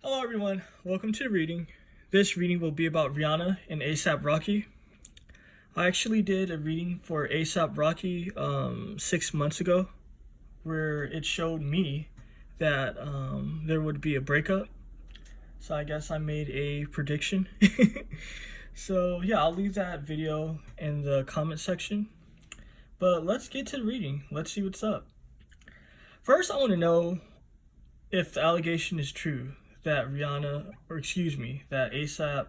Hello everyone, welcome to the reading. This reading will be about Rihanna and A$AP Rocky. I actually did a reading for A$AP Rocky 6 months ago where it showed me that there would be a breakup. So I guess I made a prediction. So yeah, I'll leave that video in the comment section. But let's get to the reading. Let's see what's up. First, I want to know if the allegation is true that that A$AP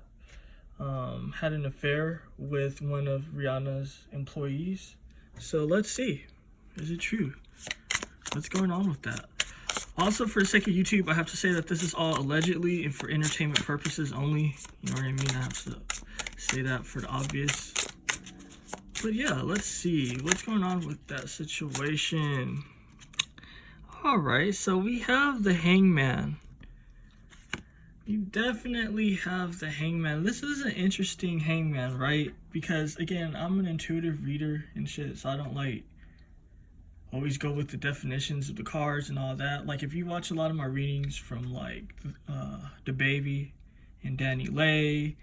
had an affair with one of Rihanna's employees. So let's see, is it true? What's going on with that? Also, for the sake of YouTube, I have to say that this is all allegedly and for entertainment purposes only. You know what I mean? I have to say that for the obvious. But yeah, let's see what's going on with that situation. Alright, so we have the Hangman. You definitely have the Hangman. This is an interesting Hangman, right? Because again, I'm an intuitive reader and shit, so I don't like always go with the definitions of the cards and all that. Like if you watch a lot of my readings from like the Baby and Danny Lay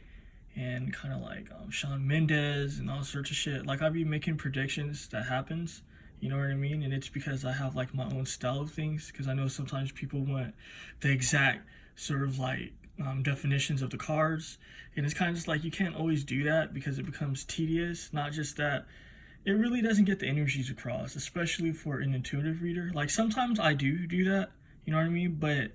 and kind of like Shawn Mendes and all sorts of shit, like I'll be making predictions that happens. You know what I mean? And it's because I have like my own style of things, because I know sometimes people want the exact sort of like definitions of the cards, and it's kind of just like you can't always do that because it becomes tedious. Not just that, it really doesn't get the energies across, especially for an intuitive reader. Like sometimes I do that, you know what I mean, but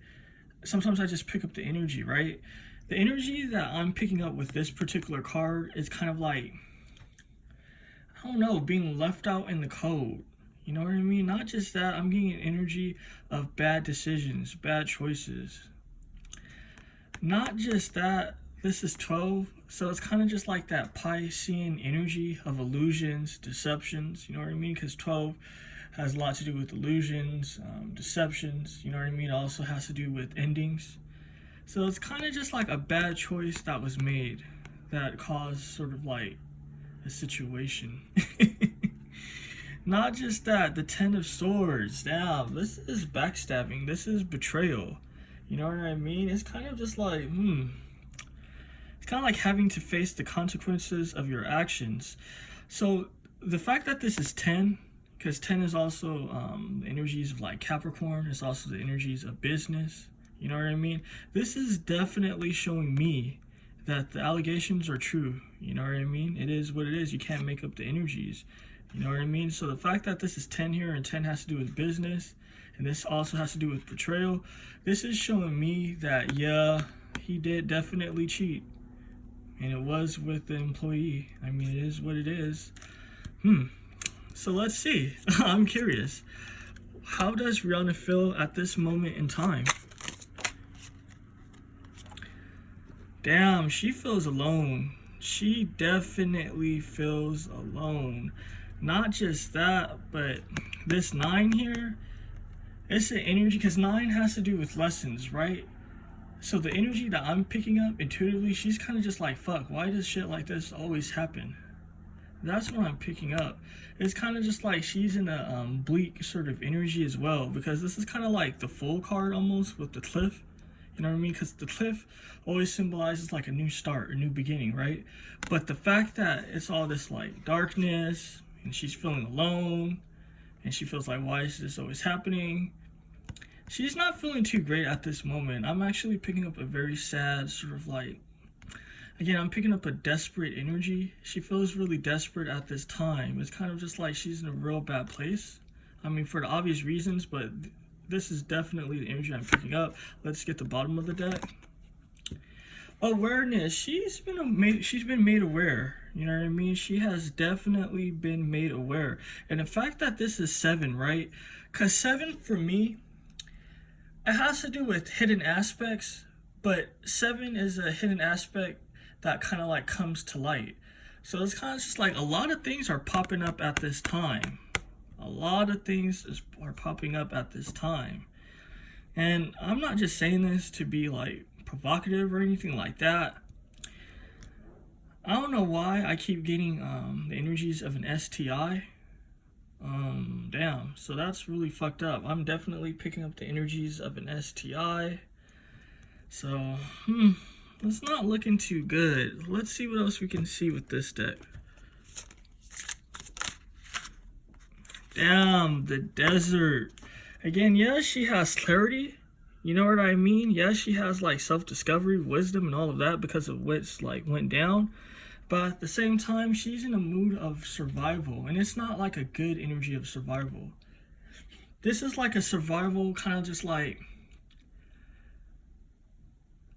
sometimes I just pick up the energy, right? The energy that I'm picking up with this particular card is kind of like, I don't know, being left out in the cold. You know what I mean? Not just that, I'm getting an energy of bad decisions, bad choices. Not just that, this is 12, so it's kind of just like that Piscean energy of illusions, deceptions, you know what I mean? Because 12 has a lot to do with illusions, deceptions, you know what I mean? It also has to do with endings. So it's kind of just like a bad choice that was made that caused sort of like a situation. Not just that, the 10 of Swords, damn, this is backstabbing, this is betrayal. You know what I mean? It's kind of just like, it's kind of like having to face the consequences of your actions. So the fact that this is 10, because 10 is also the energies of like Capricorn, it's also the energies of business. You know what I mean? This is definitely showing me that the allegations are true. You know what I mean? It is what it is. You can't make up the energies. You know what I mean? So the fact that this is 10 here, and 10 has to do with business, and this also has to do with betrayal, this is showing me that, yeah, he did definitely cheat. And it was with the employee. I mean, it is what it is. So let's see. I'm curious. How does Rihanna feel at this moment in time? Damn, she feels alone. She definitely feels alone. Not just that, but this 9 here, it's an energy, because 9 has to do with lessons, right? So the energy that I'm picking up intuitively, she's kind of just like, fuck, why does shit like this always happen? That's what I'm picking up. It's kind of just like she's in a bleak sort of energy as well, because this is kind of like the Fool card almost with the cliff. You know what I mean? Because the cliff always symbolizes like a new start, a new beginning, right? But the fact that it's all this like darkness, and she's feeling alone, and she feels like, why is this always happening? She's not feeling too great at this moment. I'm actually picking up a very sad sort of like, again, I'm picking up a desperate energy. She feels really desperate at this time. It's kind of just like she's in a real bad place. I mean, for the obvious reasons, but this is definitely the energy I'm picking up. Let's get the bottom of the deck. Awareness. She's been made aware. You know what I mean? She has definitely been made aware. And the fact that this is 7, right? Because 7 for me, it has to do with hidden aspects, but 7 is a hidden aspect that kind of like comes to light. So it's kind of just like a lot of things are popping up at this time. A lot of things are popping up at this time. And I'm not just saying this to be like provocative or anything like that. I don't know why I keep getting the energies of an STI. Damn, so that's really fucked up. I'm definitely picking up the energies of an STI. So, it's not looking too good. Let's see what else we can see with this deck. Damn, the desert. Again, yes, she has clarity. You know what I mean? Yes, she has like self-discovery, wisdom, and all of that because of what's like went down. But at the same time, she's in a mood of survival, and it's not like a good energy of survival. This is like a survival kind of just like.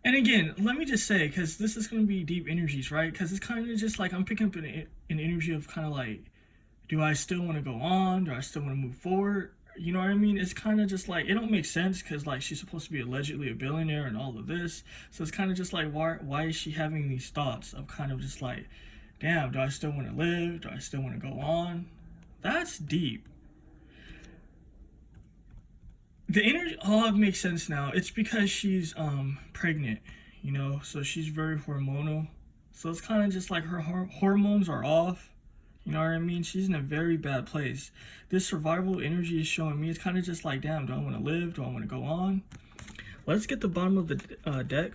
And again, let me just say, because this is going to be deep energies, right? Because it's kind of just like I'm picking up an energy of kind of like, do I still want to go on? Do I still want to move forward? You know what I mean? It's kind of just like, it don't make sense because like she's supposed to be allegedly a billionaire and all of this. So it's kind of just like, why is she having these thoughts of kind of just like, damn, do I still want to live? Do I still want to go on? That's deep. The energy, it makes sense now. It's because she's pregnant, you know, so she's very hormonal. So it's kind of just like her hormones are off. You know what I mean? She's in a very bad place. This survival energy is showing me. It's kind of just like, damn, do I want to live? Do I want to go on? Let's get the bottom of the deck.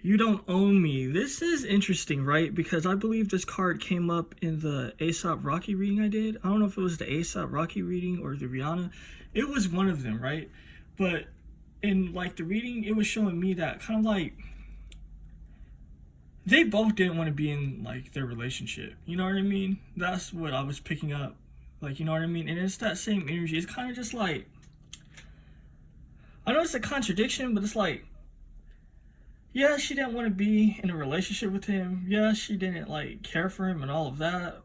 You don't own me. This is interesting, right? Because I believe this card came up in the A$AP Rocky reading I did. I don't know if it was the A$AP Rocky reading or the Rihanna. It was one of them, right? But in like the reading, it was showing me that kind of like they both didn't want to be in like their relationship. You know what I mean? That's what I was picking up. Like, you know what I mean? And it's that same energy. It's kind of just like, I know it's a contradiction, but it's like, yeah, she didn't want to be in a relationship with him. Yeah, she didn't like care for him and all of that.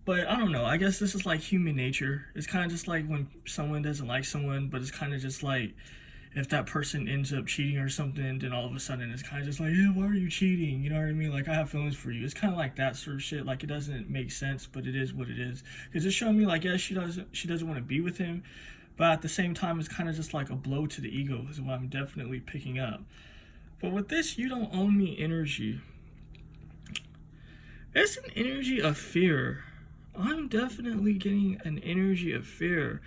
But I don't know. I guess this is like human nature. It's kind of just like when someone doesn't like someone, but it's kind of just like if that person ends up cheating or something, then all of a sudden it's kind of just like, yeah, why are you cheating? You know what I mean? Like, I have feelings for you. It's kind of like that sort of shit. Like, it doesn't make sense, but it is what it is. Because it's showing me like, yeah, she doesn't want to be with him, but at the same time, it's kind of just like a blow to the ego is what I'm definitely picking up. But with this, you don't own me energy. It's an energy of fear. I'm definitely getting an energy of fear.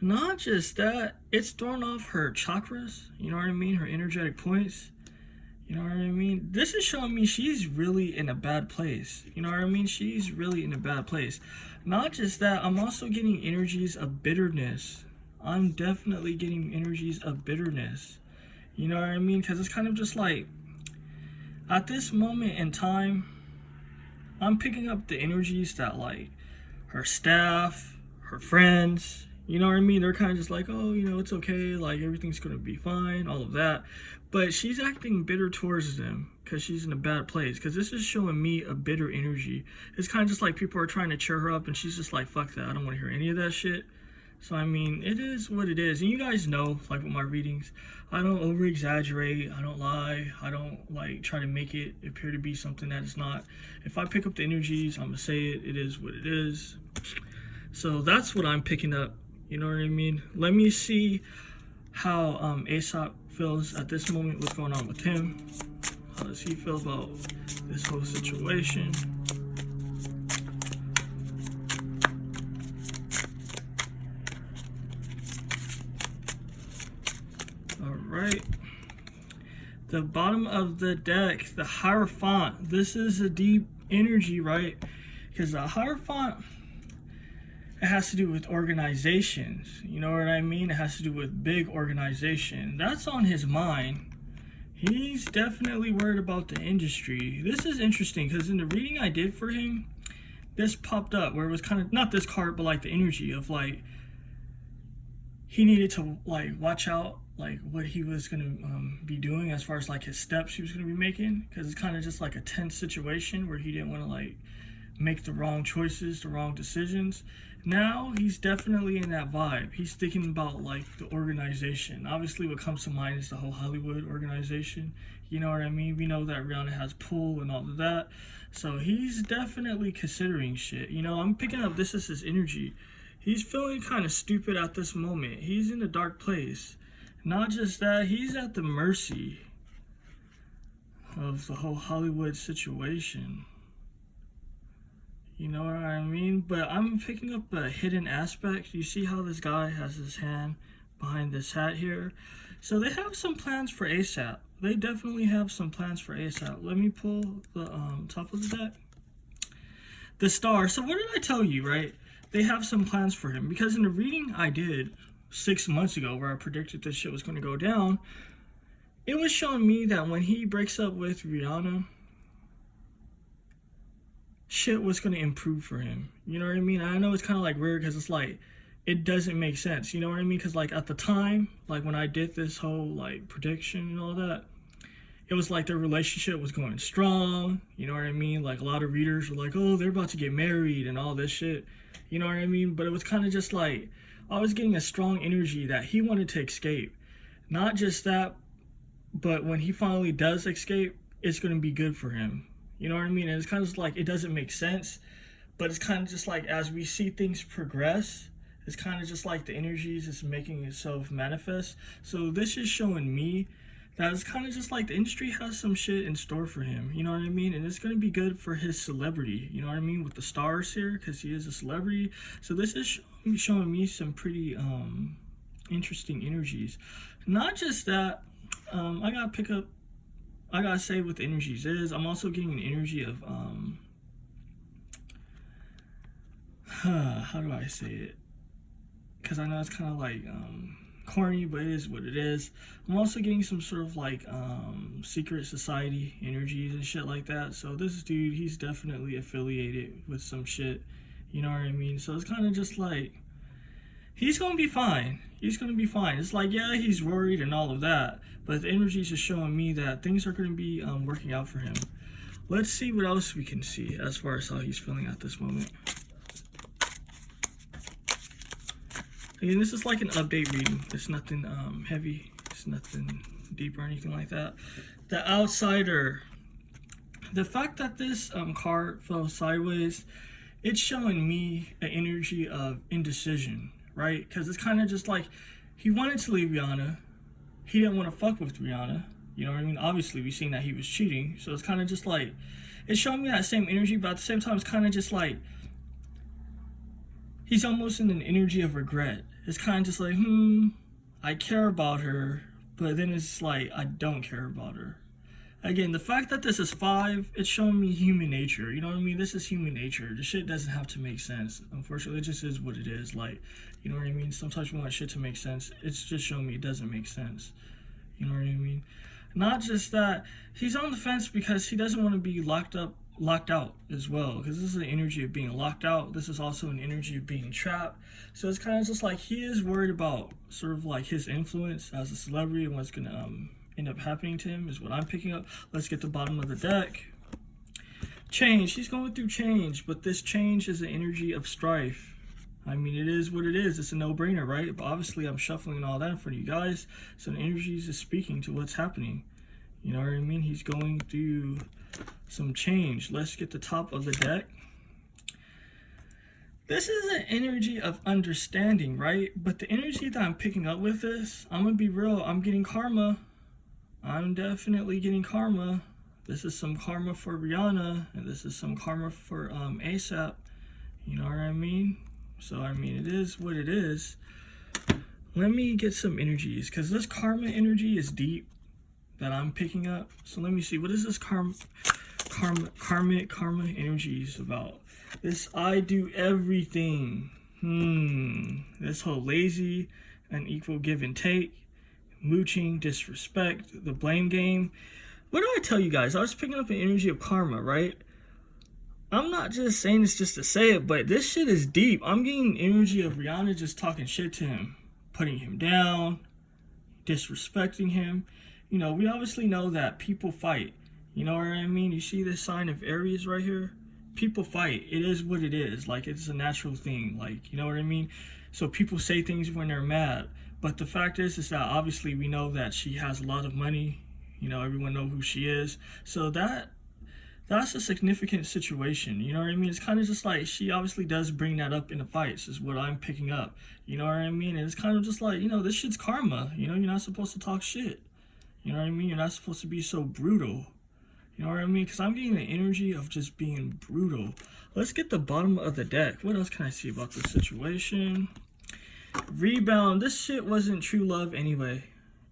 Not just that, it's throwing off her chakras, you know what I mean? Her energetic points, you know what I mean? This is showing me she's really in a bad place, you know what I mean? She's really in a bad place. Not just that, I'm also getting energies of bitterness. I'm definitely getting energies of bitterness. You know what I mean? Because it's kind of just like, at this moment in time, I'm picking up the energies that like her staff, her friends, you know what I mean? They're kind of just like, oh, you know, it's okay. Like, everything's going to be fine, all of that. But she's acting bitter towards them because she's in a bad place. Because this is showing me a bitter energy. It's kind of just like people are trying to cheer her up and she's just like, fuck that. I don't want to hear any of that shit. So, I mean, it is what it is. And you guys know, like with my readings, I don't over-exaggerate. I don't lie. I don't, like, try to make it appear to be something that it's not. If I pick up the energies, I'm going to say it. It is what it is. So, that's what I'm picking up. You know what I mean? Let me see how A$AP feels at this moment. What's going on with him? How does he feel about this whole situation? Right, the bottom of the deck, the Hierophant. This is a deep energy, right? Because the Hierophant, it has to do with organizations. You know what I mean? It has to do with big organization. That's on his mind. He's definitely worried about the industry. This is interesting because in the reading I did for him, this popped up where it was kind of, not this card, but like the energy of like, he needed to like watch out like what he was going to be doing as far as like his steps he was going to be making, because it's kind of just like a tense situation where he didn't want to like make the wrong choices, the wrong decisions. Now he's definitely in that vibe. He's thinking about like the organization. Obviously what comes to mind is the whole Hollywood organization. You know what I mean? We know that Rihanna has pull and all of that. So he's definitely considering shit. You know, I'm picking up this is his energy. He's feeling kind of stupid at this moment. He's in a dark place. Not just that, he's at the mercy of the whole Hollywood situation. You know what I mean? But I'm picking up a hidden aspect. You see how this guy has his hand behind this hat here. So they have some plans for ASAP. They definitely have some plans for ASAP. Let me pull the top of the deck. The Star. So what did I tell you, right? They have some plans for him. Because in the reading I did 6 months ago where I predicted this shit was going to go down, it was showing me that when he breaks up with Rihanna, shit was going to improve for him. You know what I mean? I know it's kind of like weird because it's like, it doesn't make sense. You know what I mean? Because like at the time, like when I did this whole like prediction and all that, it was like their relationship was going strong. You know what I mean? Like a lot of readers were like, oh, they're about to get married and all this shit. You know what I mean? But it was kind of just like, I was getting a strong energy that he wanted to escape. Not just that, but when he finally does escape, it's going to be good for him. You know what I mean? And it's kind of just like, it doesn't make sense, but it's kind of just like as we see things progress, it's kind of just like the energies is making itself manifest. So this is showing me that it's kind of just like the industry has some shit in store for him. You know what I mean? And it's going to be good for his celebrity. You know what I mean? With the stars here, because he is a celebrity. So this is showing me some pretty interesting energies. Not just that, I gotta say what the energies is. I'm also getting an energy of how do I say it? Because I know it's kind of like corny, but it is what it is. I'm also getting some sort of like secret society energies and shit like that. So this dude, he's definitely affiliated with some shit. You know what I mean? So it's kind of just like, he's gonna be fine. He's gonna be fine. It's like, yeah, he's worried and all of that, but the energies are showing me that things are gonna be working out for him. Let's see what else we can see as far as how he's feeling at this moment. Again, this is like an update reading. It's nothing heavy. It's nothing deep or anything like that. The Outsider. The fact that this card fell sideways, it's showing me an energy of indecision, right? Because it's kind of just like, he wanted to leave Rihanna. He didn't want to fuck with Rihanna. You know what I mean? Obviously, we've seen that he was cheating. So it's kind of just like, it's showing me that same energy, but at the same time, it's kind of just like, he's almost in an energy of regret. It's kind of just like, I care about her, but then it's like, I don't care about her. Again, the fact that this is 5, it's showing me human nature. You know what I mean? This is human nature. The shit doesn't have to make sense. Unfortunately, it just is what it is. Like, you know what I mean? Sometimes we want shit to make sense. It's just showing me it doesn't make sense. You know what I mean? Not just that, he's on the fence because he doesn't want to be locked out as well, because this is the energy of being locked out. This is also an energy of being trapped. So it's kind of just like he is worried about sort of like his influence as a celebrity and what's gonna end up happening to him is what I'm picking up. Let's get the bottom of the deck. Change. He's going through change, but this change is an energy of strife. I mean, it is what it is. It's a no-brainer, right? But obviously I'm shuffling all that in front of you guys, so the energies is speaking to what's happening. You know what I mean? He's going through some change. Let's get the top of the deck. This is an energy of understanding, right? But the energy that I'm picking up with this, I'm gonna be real, I'm getting karma. I'm definitely getting karma. This is some karma for Rihanna, and this is some karma for ASAP. You know what I mean? So I mean, it is what it is. Let me get some energies, because this karma energy is deep that I'm picking up. So let me see, what is this karma energies about? This I do everything. This whole lazy, unequal give and take, mooching, disrespect, the blame game. What do I tell you guys? I was picking up an energy of karma, right? I'm not just saying this just to say it, but this shit is deep. I'm getting energy of Rihanna just talking shit to him, putting him down, disrespecting him. You know, we obviously know that people fight. You know what I mean? You see this sign of Aries right here? People fight. It is what it is. Like, it's a natural thing. Like, you know what I mean? So people say things when they're mad. But the fact is that obviously we know that she has a lot of money. You know, everyone knows who she is. So that's a significant situation. You know what I mean? It's kind of just like, she obviously does bring that up in the fights, is what I'm picking up. You know what I mean? And it's kind of just like, you know, this shit's karma. You know, you're not supposed to talk shit. You know what I mean? You're not supposed to be so brutal. You know what I mean? Because I'm getting the energy of just being brutal. Let's get the bottom of the deck. What else can I see about this situation? Rebound. This shit wasn't true love anyway.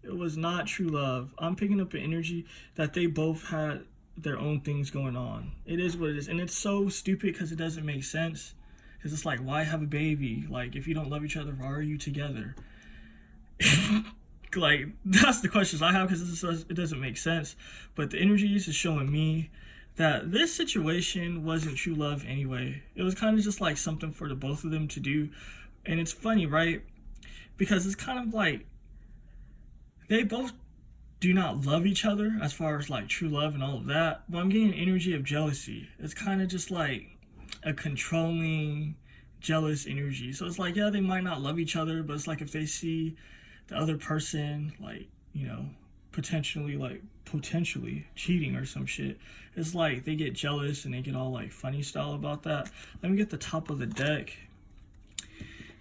It was not true love. I'm picking up an energy that they both had their own things going on. It is what it is. And it's so stupid because it doesn't make sense. Because it's like, why have a baby? Like, if you don't love each other, why are you together? Like, that's the questions I have, because it doesn't make sense. But the energies is showing me that this situation wasn't true love anyway. It was kind of just like something for the both of them to do. And it's funny, right? Because it's kind of like they both do not love each other as far as like true love and all of that. But I'm getting an energy of jealousy. It's kind of just like a controlling, jealous energy. So it's like, yeah, they might not love each other, but it's like if they see the other person, like, you know, potentially cheating or some shit, it's like they get jealous and they get all like funny style about that. Let me get the top of the deck.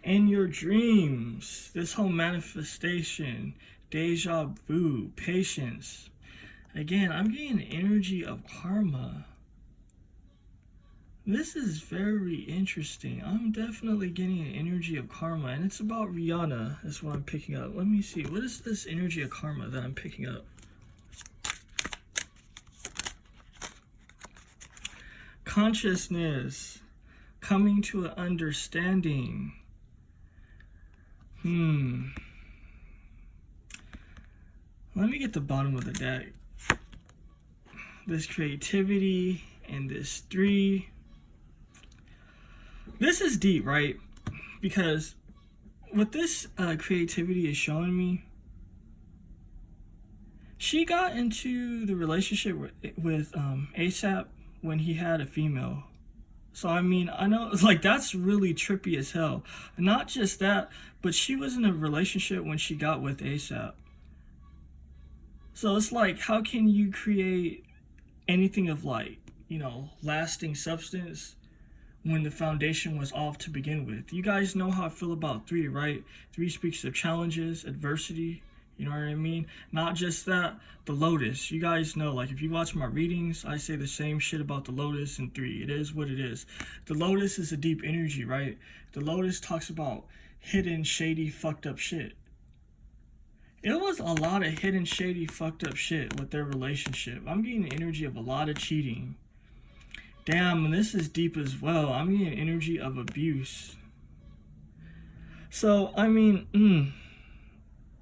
In your dreams, this whole manifestation, deja vu, patience. Again, I'm getting an energy of karma. This is very interesting. I'm definitely getting an energy of karma, and it's about Rihanna. That's what I'm picking up. Let me see. What is this energy of karma that I'm picking up? Consciousness. Coming to an understanding. Let me get the bottom of the deck. This creativity and this 3. This is deep, right? Because what this creativity is showing me, she got into the relationship with ASAP when he had a female. So I mean, I know it's like that's really trippy as hell. Not just that, but she was in a relationship when she got with ASAP. So it's like, how can you create anything of like, you know, lasting substance when the foundation was off to begin with? You guys know how I feel about 3, right? 3 speaks of challenges, adversity, you know what I mean? Not just that, the lotus. You guys know, like if you watch my readings, I say the same shit about the lotus and 3. It is what it is. The lotus is a deep energy, right? The lotus talks about hidden, shady, fucked up shit. It was a lot of hidden, shady, fucked up shit with their relationship. I'm getting the energy of a lot of cheating. Damn, and this is deep as well. I'm getting energy of abuse. So, I mean,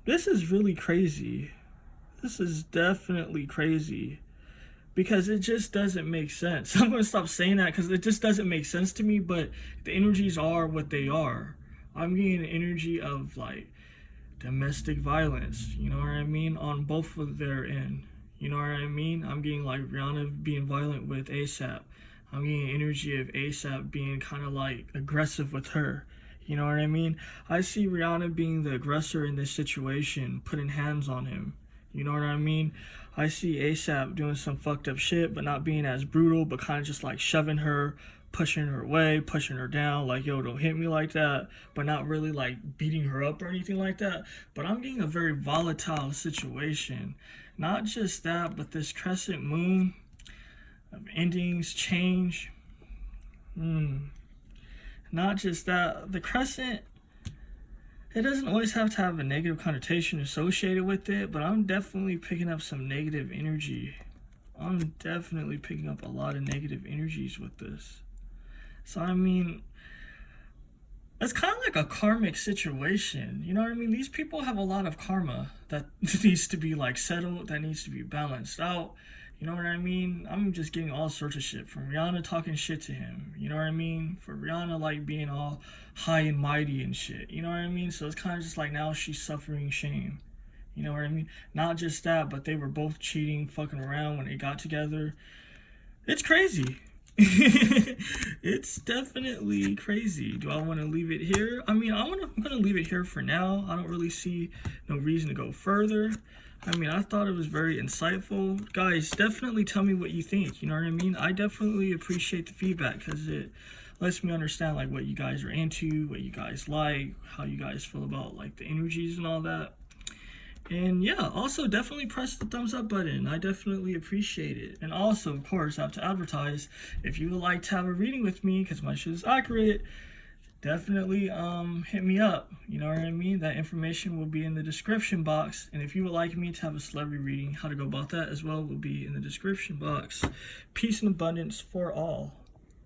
this is really crazy. This is definitely crazy. Because it just doesn't make sense. I'm going to stop saying that because it just doesn't make sense to me, but the energies are what they are. I'm getting an energy of, like, domestic violence, you know what I mean, on both of their end. You know what I mean? I'm getting, like, Rihanna being violent with ASAP. I'm getting energy of ASAP being kind of like aggressive with her. You know what I mean? I see Rihanna being the aggressor in this situation, putting hands on him. You know what I mean? I see ASAP doing some fucked up shit, but not being as brutal, but kind of just like shoving her, pushing her away, pushing her down, like, yo, don't hit me like that, but not really like beating her up or anything like that. But I'm getting a very volatile situation. Not just that, but this crescent moon of endings, change. Not just that, the crescent, it doesn't always have to have a negative connotation associated with it, but I'm definitely picking up some negative energy. I'm definitely picking up a lot of negative energies with this. So I mean, it's kind of like a karmic situation, you know what I mean? These people have a lot of karma that needs to be like settled, that needs to be balanced out. You know what I mean? I'm just getting all sorts of shit from Rihanna talking shit to him. You know what I mean? For Rihanna, like, being all high and mighty and shit. You know what I mean? So it's kind of just like now she's suffering shame. You know what I mean? Not just that, but they were both cheating, fucking around when they got together. It's crazy. It's definitely crazy. Do I want to leave it here? I mean, I'm gonna leave it here for now. I don't really see no reason to go further. I mean, I thought it was very insightful. Guys, definitely tell me what you think. You know what I mean? I definitely appreciate the feedback because it lets me understand like what you guys are into, what you guys like, how you guys feel about like the energies and all that. And yeah, also definitely press the thumbs up button. I definitely appreciate it. And also, of course, I have to advertise, if you would like to have a reading with me, because my shit is accurate, definitely hit me up. You know what I mean? That information will be in the description box. And if you would like me to have a celebrity reading, how to go about that as well will be in the description box. Peace and abundance for all.